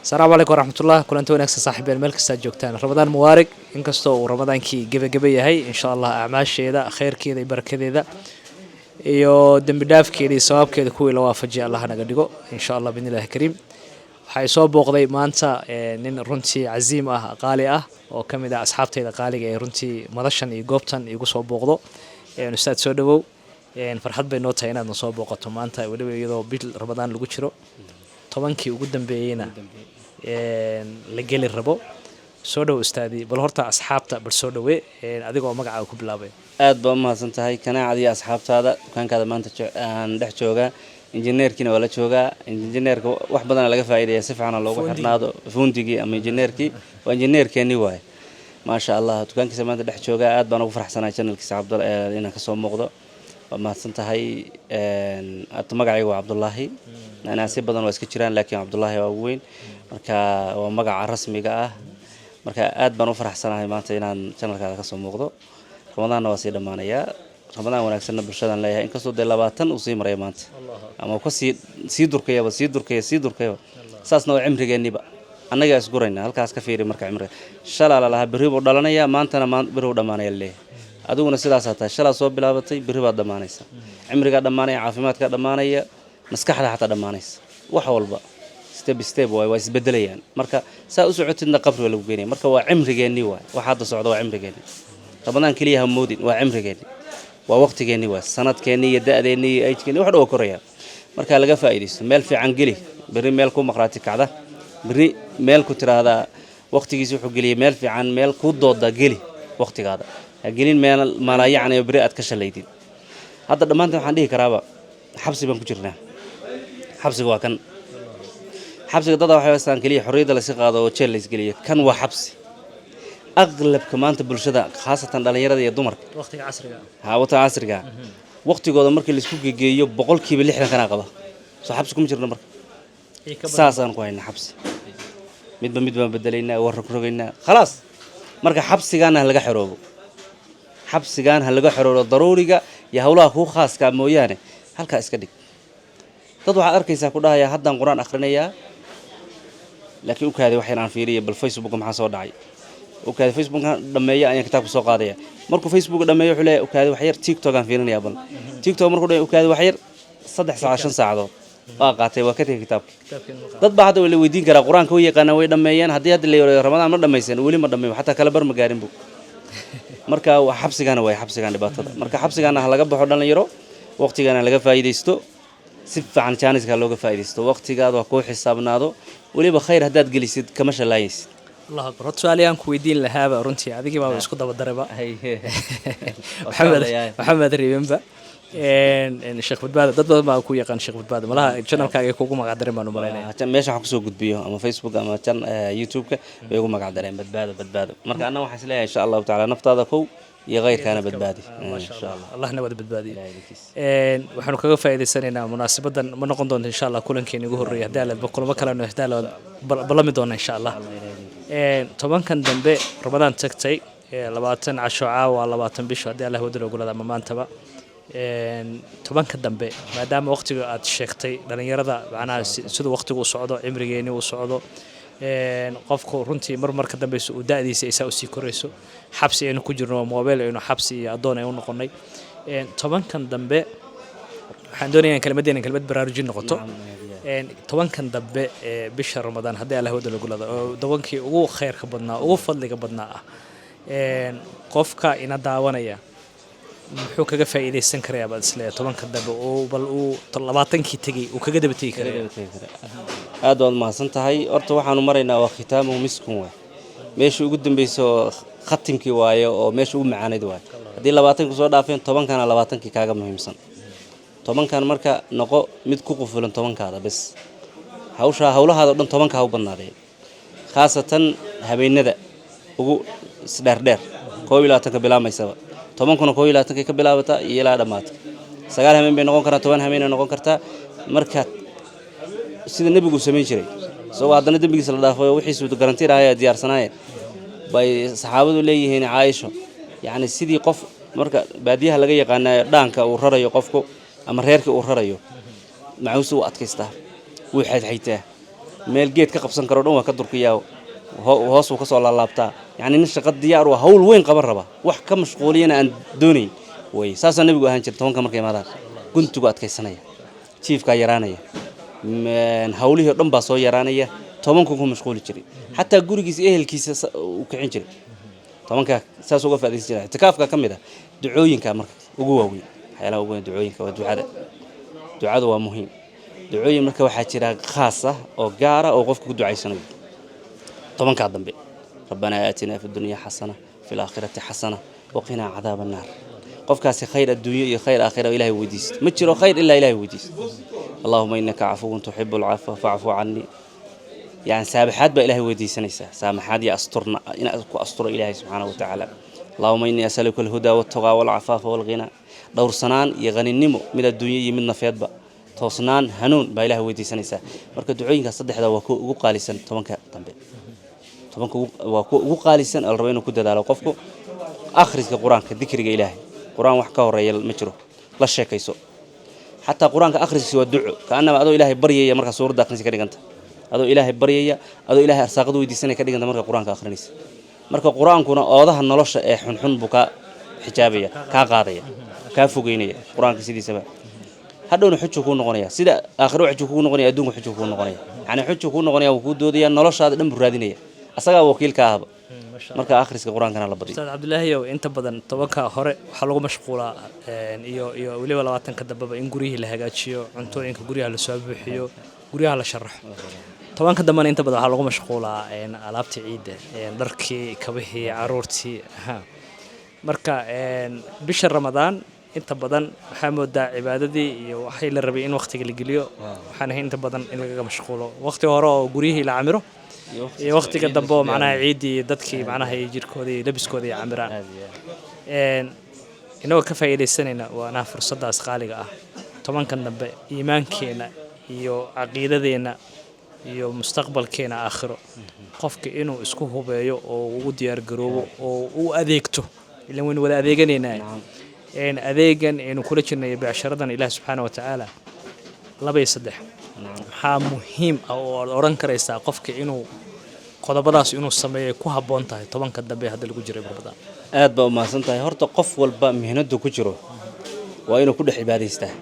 السلام عليكم ورحمة الله كلنتو نكس صاحب الملك استاجوكتان رمضان موارق إنكستو رمضان كي جبة هاي إن شاء الله أعمال شيء خير كذا بركة ذا iyo dambi dhaafkeeda iyo sawaabkeeda kuwii la waafajiya Allah naga dhigo insha Allah bidnillaahi kariim waxay soo booqday maanta nin runtii casiim ah qaali ah oo kamid ah asxaabtayda qaaliga ee runtii madashan iyo goobtan igu soo booqdo ustaad soo dhawow farxad bay noo tahay inaad soo booqato maanta waliba iyadoo bil Ramadaan lagu jiro tobankii ugu dambeeyayna la geli rabo soo dhaw ustaadi bal horta asxaabta bal soo dhawe adigoo magacaaga ku bilaabay aad baa mahadsan tahay kanaacadii asxaabtaada dukaankaada maanta aan dhex joogaa injineerkiina waa la joogaa injineerka wax badan laga faa'iideeyaa si fiican loogu xirnaado fundigii ama injineerkii waa injineerkeeni waay maasha Allah dukaankiisa maanta dhex joogaa aad baan ugu faraxsanahay channelkiisa Cabdul inaan ka soo muuqdo waa mahadsan tahay aad magacaygu waa Cabdullaahi ana si badan waa iska jiraan laakiin Cabdullaahi waa ugu weyn marka waa magaca rasmiga ah marka aad baan u faraxsanahay maanta inaan channelkaada ka soo muuqdo Ramadaan waa sii dhamaanaya Ramadaan wanaagsan bulshadan leeyahay in kasoo 20 uu sii maray maanta ama ka sii durkaya saasna waa cimrigeeniba annaga is gurayna halkaas ka fiiri marka cimriga shalala laha biriib u dhalanaya maantana biriib u dhamaanaya leeyahay adiguna sidaas aad tahay shalaa soo bilaabatay biriib aad dhamaanaysa cimriga dhamaanaya caafimaadka dhamaanaya maskaxda xataa dhamaanaysa wax walba step way isbedelayaan marka saa u socotidna qabri lagu geenay marka waa cimrigeeni waxa hadda socdo waa cimrigeeni Ramadaan kaliya hamoodin waa cimrigeeni waa waqtigeeni waa sanadkeeni iyo da'deeni iyo ajkeeni wax dhow koraya marka laga faa'iideysto meel fiican gali bari meel ku maqraati kacda bari meel ku tiraada waqtigiisa wuxuu galiyay meel fiican meel ku dooda gali waqtigaada ha galin meel malaayacna bari aad ka shaleydin hadda dhamaantii waxaan dhihi karaaba xabsi baan ku jirnaa xabsiga waa kan xabsiga dad waxay haystaan kaliya xorriyada la si qaado oo jeel la isgaliyo kan waa xabsi أغلب كمان تبلشة خاصة دليل هذا يدمر وقت عصرها وقت عصرها وقت جوده مركل السوق جيو بقول كي باللي إحنا كنا قبض صح حبسكم جرنا مرك ساسا نقولين حبس مد بدلينا وركروجينا خلاص مرك حبس كان هلقى حروب حبس كان هلقى حروب ضروري جا يهولا هو خاص كمويانه هلك إسكدي تضوع أركيسا كلها يا حدا قرآن أخرنيا لكن وكذا وحين فيري بالفيسبوك محصور داعي وكذا فيسبوك دمية أنا كتاب سوق قاضية مركو فيسبوك دمية حلا وكذا وحير تيك توك كان فينا يابل تيك توك مركو وكذا وحير صدق 10 ساعة قاطع وكتب كتاب ضد بعض اللي ويدين كرا قرآن كويه كانوا ويدميان هدي اللي رمضان ما دميسين ولي ما دمي حتى كلبر مقارن بو مركا وحبس كان ويا حبس كان باتض مركا حبس كان هلا قبل حدنا يرو وقت كان لقى فايدة يستو سف عن شانس كان لقى فايدة يستو وقت كان وكو حسابنا هذا ولي بخير هداد جلسيد كمش الله يسد الله أكبر سؤالي أنك ويدين لهذا رنتي هذه كي ما بسكت بالضربة محمد ريبنبا إن الشيخ بدباد ضد ما أكو يقان الشيخ بدباد ملا channel كاجي كوكو ما قدرين ما نمرينا عشان ماشي حكسو قد بيه أما فيسبوك أما كان يوتيوب بيقول ما قدرين بدباد مركا أنا وحس ليه إن شاء الله تعالى نفط هذا كو يغير كان بدبادي ما شاء الله الله نود بدبادي وحنا كذا فائدة سنة مناسبة ما نقول إن شاء الله كلن كين يقول الرياح دالة بقول ما كلام نهدال بلمدون إن شاء الله طبعا كان دنبه رمضان تكتي لبعتن عشوعة ولبعتن بيشوا دي الله ودلو قول هذا ما انتبه طبعا كان دنبه ما دام وقتي قد شيختي لأن يرضى أنا سود وقتي وصعده عمري وصعده qofku runtii marmar ka dambayso uu daadiisa isa u sii korayso xabsi aynu ku jirno mobile aynu xabsi adoon ay u noqonay tobankan dambe waxaan doonayaa kelmadeen kelmad baraarujin noqoto tobankan dambe bisha Ramadaan hadii Allah wada lagu lado tobankii ugu khayrka badnaa ugu fadliga badnaa ah qofka ina daawanaya muxuu kaga faa'iideysan karaa baad isleeyahay tobankan dambe oo bal uu 20kii tagay uu kaga daba tagi karaa aad waad mahadsan tahay horta waxaanu maraynaa waa khitaamu miskun waa meeshii ugu dambeysay khatimkii waaye oo meeshii ugu macaanid waaye hadii 20 ku soo dhaafeen 10kana 20kii kaaga muhiimsan 10kan marka noqo mid ku qufulan 10kaada bas hawlahaada dhan 10ka u badnaadeen khaasatan habeenada ugu isdheer 12 ka bilaamaysa 10 kuna 12 ka bilaabata ilaa dhamaadka 9 habeen bay noqon kartaa 10 habeen noqon kartaa marka sida nabigu sameeyay jiray soo hadana dambigiisa la dhaafay wixii soo garantiirahay diyaarsanaayeen bay saxaabadu leeyihiin Aisha yaani sidii qof marka baadiyaha laga yaqaanayo dhaanka uu rarayo qofku ama reerka uu rarayo macuus uu adkaystaa wuu xidhaytaa meel geed ka qabsan karo dhan waa ka durkiyaa hoos uu ka soo laalaabtaa yani nin shaqo diyaar u hawl weyn qaban raba wax ka mashquuliyana aan doonayn way saasa nabigu ahaan jirtay tobanka markay imaadaan guntigu adkaysanaya jiifka yaraanaya hawlihii dhan baa soo yaraanaya tobanku ku mashquuli jiray xataa gurigiisa ehelkiisa uu kicin jiray tobanka saas uga faa'iideysan jiray itikaafka kamid ah ducooyinka marka ugu waaweyn waxyaalaha ugu weyn ducooyinka waa ducada waa muhiim ducooyin marka waxaa jira khaas ah oo gaar ah oo qofku ku ducaysanayo tobanka dambe rabbana aatina fi dunya hasana fi al-aakhirati hasana wa qina cadaaban naar qofkaasi khayr adduunyo iyo khayr aakhira ilaahay weydiisto ma jiro khayr illa ilaahay weydiisto allahumma innaka afuwun tuhibbul afwa fa'fu anni يعني سابحات بقى إلهي ودي سنيسة سامحات يا أسطرنا إن أذكر أسطر إلهي سبحانه وتعالى اللهم إني أسألك الهدى والتقى والعفاف والغنى دور سنان يغني النمو من الدنيا من نفيد بقى توصنان هنون بقى إلهي ودي سنيسة مركز دعوين كصدق هذا وكو قالسا طبعا كتنبه طبعا وكو قالسا الربين وكده ده لو قفكو آخر القرآن كذكر إلهي قرآن وحكاه الرجال مجرو لا شيء كيسو حتى قرآن كآخر سوى الدعاء كأنما أدو إلهي بريه يا مركز سورة داخل سكري أنت adoo ilaahay baryaya adoo ilaahay arsaaqad weydiisanay ka dhiganta marka quraanka akhrinaysa marka quraankuna oodaha nolosha ee xun buu ka xijaabaya ka qaadaya ka fogeynaya quraanka sidiisaba hadhowna xujo ku noqonaya sida aakhiro xujo ku noqonaya adduunka xujo ku noqonaya yani xujo ku noqonaya uu ku doodaya noloshaada dhan buraadinaya asaga wakiilka ahba marka akhriska quraankana la badiyo Ustaad Cabdullaahi inta badan tobanka hore waxa lagu mashquulaa iyo waliba 20ka dambaba in guriyihii la hagaajiyo cuntooyinka guriyaha la soo buuxiyo guriyaha la sharaxo tobanka dambana inta badan waxa lagu mashquulaa alaabta ciida dharkii kabahii caruurtii marka bisha Ramadaan inta badan waxa moodaa cibaadadii iyo waxay la rabay in waqtiga la geliyo waxaan inta badan in laga mashquulo waqti hore oo guriyihii la camiro iyo waqtiga dambe oo macnaha ciidii dadkii macnaha jirkoodii labiskoodii camiraan inoo ka faa'iideysanayna waana fursadaas qaaliga ah tobankan dambe iimaankeena iyo caqiidadeena iyo mustaqbalkeena aakhiro qofka inuu isku hubeeyo oo uu diyaar garoobo oo uu adeegto ilaa weyn wada adeeganayna adeegan inuu kula jirnay beesharadan Ilaahay subhanahu wa ta'ala 2 waxa muhiim ah oo oran karaysa qofka inuu qodobadaas inuu sameeyo ku haboon tahay tobanka dambe hadda lagu jiray Ramadaan aad ba u maasan tahay horta qof walba mihnadu ku jiro waa inuu ku dhex cibaadaystaa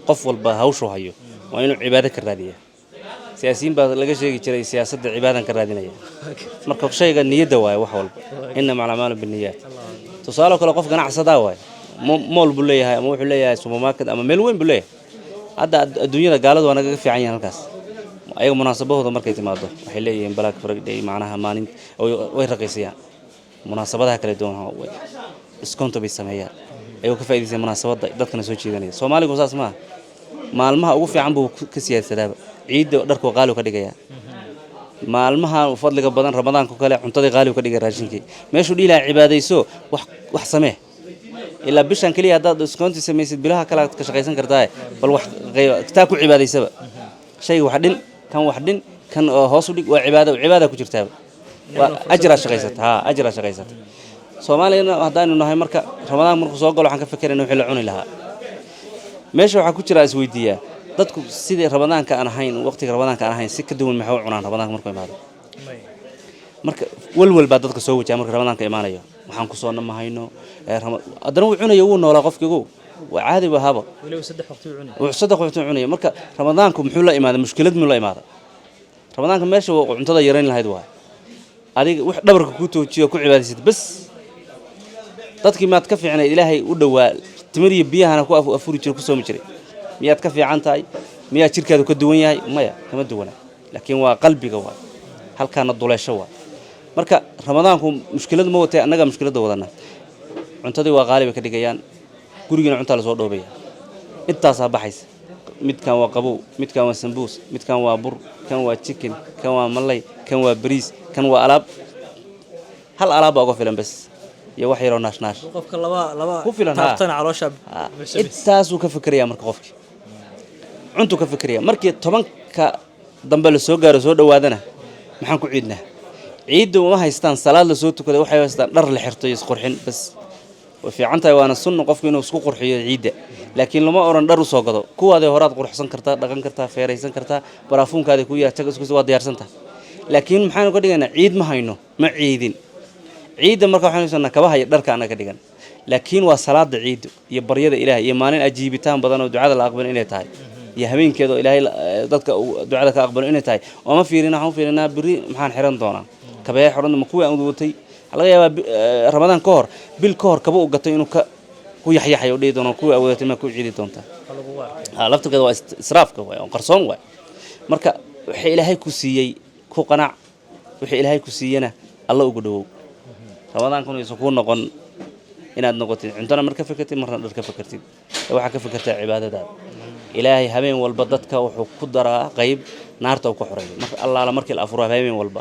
qof walba hawshu hayo waa inuu cibaado ka raadiyo siyaasiin baa laga sheegi jiray siyaasadda cibaadan ka raadinaya marka shayga niyada waay wax walba inna ma'al a'maal binniyat tusaale kale qof ganacsada waay mool buu leeyahay ama wuxuu leeyahay supermarket ama meel weyn buu leeyahay hadda adduunyada gaaladu waa naga fiican yahay halkaas ayaga munaasabadooda markay timaado waxay leeyihiin Black Friday macnaha maalin way raqiisayaan munaasabadaha kala duwan way discount bay sameeyaan ayuu ka faa'iideysan munaasabada dadkana soo jeedanaya Soomaaligu saas ma maalmaha ugu fiican buu ka siyaasadaaba ciidda dharku qaali ka dhigaya maalmaha fadliga badan Ramadaanku kale cuntada qaali ka dhigay raashinkii meeshu dhiilaa cibaadayso wax samee ila bishan kaliya hadaad discount sameeysid bilaha kala ka shaqeysan kartaa bal wax taa ku cibaadaysaba shay wax dhin kan hoos u dhig waa cibaado ku jirtaa waa ajra shaqeysata Soomaaliyeena hadaan nahay marka Ramadaan markuu soo galo waxaan ka fikirnaa wixii la cuni lahaa meesha waxa ku jira isweydiiya dadku sidii Ramadaanka aan ahayn waqtiga Ramadaanka aan ahayn si ka duwan maxay u cunaan Ramadaanka markuu imaado marka walwal baa dadka soo wajaa marka Ramadaanka imaanayo waxaan ku soo namahayno adana uu cunayo uu noolaa qofkiigu waa caadi wahaba waliba 3 waqti cunayo marka Ramadaanku muxuu la imaaday mushkilad mu la imaaday Ramadaanka meesha uu cuntada yareen lahayd waa adiga wax dhabarka ku toojiyo ku cibaadaysid bas dadkii maad ka fiicnay Ilaahay u dhawaa timiriyo biyahana ku afuri jiro ku soo jiray miyaad ka fiican tahay miyaad jirkaadu ka duwan yahay maya kama duwana laakiin waa qalbiga waa halkaana duleesho waa marka Ramadaanku mushkilad ma watay anaga mushkilada wadana cuntadii waa qaaliba ka dhigayaan gurigeena cunta la soo dhoobaya intaas baxaysa midkan waa qabow midkan waa sambuus midkan waa bur kan waa chicken kan waa malay kan waa bariis kan waa hal alaab uga filan bas iyo wax yar oo naash qofka laba taabtan caloosha intaas uu ka fikiraya marka qofkii cuntu ka fikiraya markii 10ka dambe la soo gaaro soo dhawaadana maxaan ku ciidnaa ciidu ma haystaan salaad la soo tukaday waxay haystaan dhar la xirto iyo isqurxin bas وفي عنتها وأنا السنة قف إنه سكو قرحية عيدة لكن لما أورن درو سوقده كوا هذا هرات قرحسن كرتا دقن كرتا فيريسن كرتا برافون كذا كويا تجلس كوسوا ديار سنتها لكن محن قدي أنا عيد ما هينو ما عيدين عيد مركب حنا سنة كباه يقدر كأنا كديجن لكن وصلاة عيد يبريد إله يمانين أجيبتان بدن ودعاء الأقبل إنه تاي يهمين كذا إلهي ضدك دعاء الأقبل إنه تاي وما فيرنا هم فيرنا بري محن حرن دونا كباه حرن مقوى أنضوتي على يا رمضان كور بالكور كبو قطع إنه كو يحيى حيودي دونا كو أولتي ما كو عيد دونتا لفت كذا إسراف كوا قرصون واي مركب وحي إلهي كوسيي كو قناع وحي إلهي كوسينا الله يقدو رمضان كانوا يسكون نقون إن هاد نقطة عندنا مركب فكرتي مرة نركب فكرتي واحد كفكرت عبادة ده إلهي همين والبدتك وقدرة غيب نارته وكحرين الله على مركب الأفراد همين والب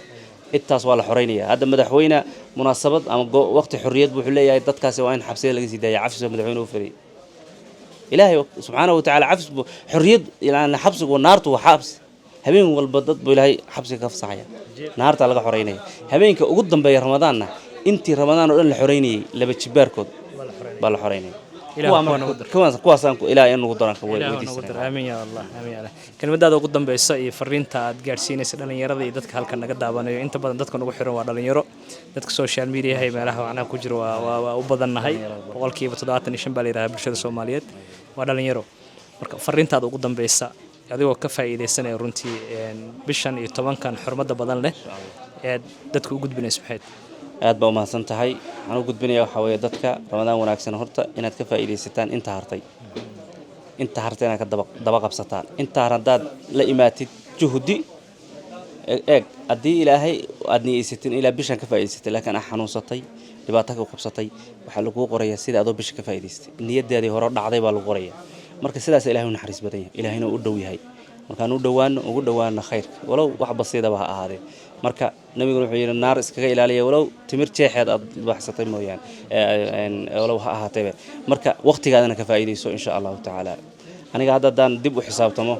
التاس ولا حرينية هذا مدحوينا مناسبة أم وقت حرية بحلية يدتك سواء حبسية لقيت ده عفس مدحونه فري إلهي سبحانه وتعالى عفس حرية يعني حبس ونارته وحبس همين والبدت بإلهي حبس كف صحيح نارته على حرينية همين كقدم بي رمضان انت رمضان ولا الحريني لبتشباركود بالحريني كواسان الى ان قدران امين يا الله امين يا الله كلمadaada ugu dambaysa iyo fariinta aad gaarsiinaysa dhalinyarada iyo dadka halkan naga daabanayo inta badan dadka ugu xiran waa dhalinyaro dadka social media hay meelaha waxna ku jiro waa u badannahay 75% baa leeyahay bulshada Soomaaliyeed waa dhalinyaro marka fariintaada ugu dambaysa adigoo ka faa'iideysanay runtii bishan iyo 10kan xurmada badan leh ee dadku u gudbinayso maxay aad baa mahadsan tahay waxaan u gudbinayaa waxa weeye dadka ramadaan wanaagsan horta inaad ka faa'iideysataan inta hartay inaad ka daba qabsataan inta haradaad la imaatid juhdi eeg hadii ilaahay aad niyeysatin ilaa bishan ka faa'iideysatay laakiin xanuunsatay dhibaato ka qabsatay waxa lagu qorayaa sida aad bisha ka faa'iideystay niyadaadii hore dhacday baa lagu qorayaa marka sidaas ilaahay u naxariis badan yahay ilaahayna u dhow yahay markaan u dhawaano khayrka walow wax basiida ba ha ahaadee marka nabiga wuxuu yiri naar iskaga ilaaliya walow timir jeexeed aad baxsatay mooyaan walow ha ahaatee marka waqtigaadana ka faa'iideyso insha Allah taala aniga haddaan dib u xisaabtamo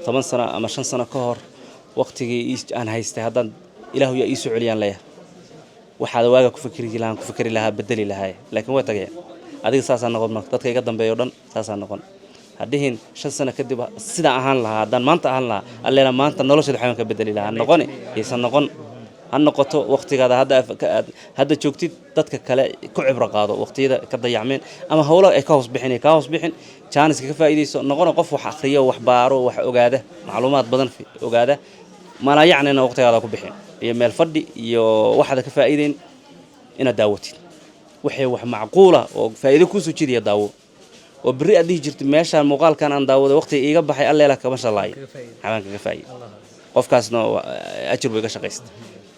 10 sano ama 5 sano ka hor waqtigii aan haystay haddaan ilaahu yaa ii soo celiyaan leeyahay waxaad waaga ku fikri lahaa bedeli lahaa laakiin way tagay adiga saasaan noqon dadka iga dambeeyo dhan saasaan noqon hadhiin 5 sano kadib sida ahaan lahaa haddaan maanta ahaan lahaa alleena maanta noloshada waxaan ka bedeli lahaa noqoni aysan noqon han noqoto waqtigaada hadda joogtid dadka kale ku cibro qaado waqtiyada ka dayacmeen ama hawlo ay ka hoos bixin chance ka faa'iideyso noqon qof wax akhriyo wax baaro wax ogaada macluumaad badan ogaada ma la yacnina waqtigaada ku bixin iyo meel fadhi iyo waxda ka faa'iideyn ina daawatid wixii wax macquula oo faa'iido ku soo jiidiya daawo وبري أدي جرت ماشى المقال كان عند داود وقت إيجا بحي الله لك ما شاء الله حبان كفاية قف كاسنا أجر بيجا شقيست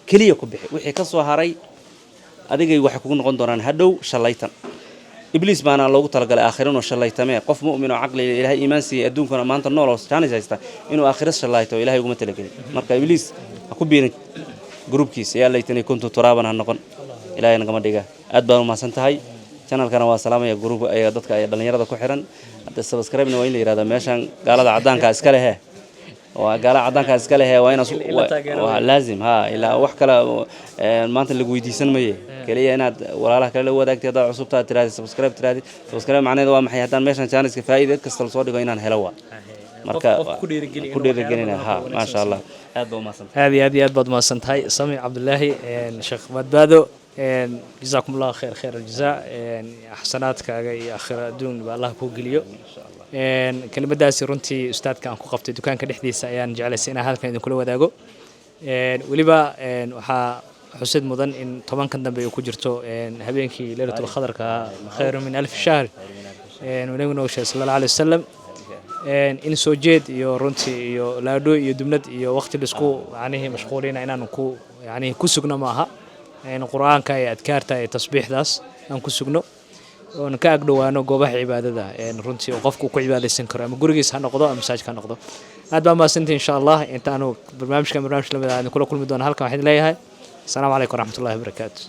كليه كبحي وحي كسو هاري أديك يوحكون قندران هدو شليتن إبليس معنا لو تلقى الآخرين وشليتمه قف مؤمن وعقل إلهي إيمان سي أدون كنا ما أنت النور كان زيستا إنه آخر شليته إلهي يقوم تلقي مركا إبليس أكو بين جروب كيس يا ليتني كنت ترابا هنقول إلهي نقم ديجا أدبر ما سنتهاي channel kana waa salaamaya group ay dadka ay dhalinyarada ku xiran hadda subscribe waa in la yiraahdo meeshan gaalada cadaanka iska leh waa gaala cadaanka iska leh waa ina waa laazim ha ila wax kala maanta lagu weydiisan maye kaliya inaad walaalaha kale la wadaagtay dad cusub taa tiraadi subscribe macnaheedu waa maxay haddaan meeshan channel iska faa'iido kasta soo dhigo inaan helo waa marka ku dhiirigelina ha ma sha Allah aad baa maasan aad baad maasan tahay Sami Cabdullaahi sheekh badbaado جزاكم الله خير الجزاء حسناتك يا آخر دون بالله كوجليو كلمة داسي رنتي أستاذ كان كوقفتي دكان كدحديث أيان جالسين هذا كان كل وداقو ولبا وحا حسد مدن إن طبعا كان دم بيكوجرتو هبينكي ليلة الخضر خير من 1000 شهر ونبينا صلى الله عليه وسلم إن سوجد يو رنتي يو لادو يو دمنت يو وقت الاسكو يعني مشغولين أنا نكو يعني كسقنا معها إن القرآن كاي أذكارته تصبيح داس أن كسجنو ونكأجدو وأنا جوبه عبادة ده إن رنتي وقفكو كعبادة سنكر أما جورجيس هنقضاء مساج كنقضاء هذا ما سنتي إن شاء الله أنت أنا برنامج لما كل مدون هالكم واحد ليها السلام عليكم ورحمة الله وبركاته.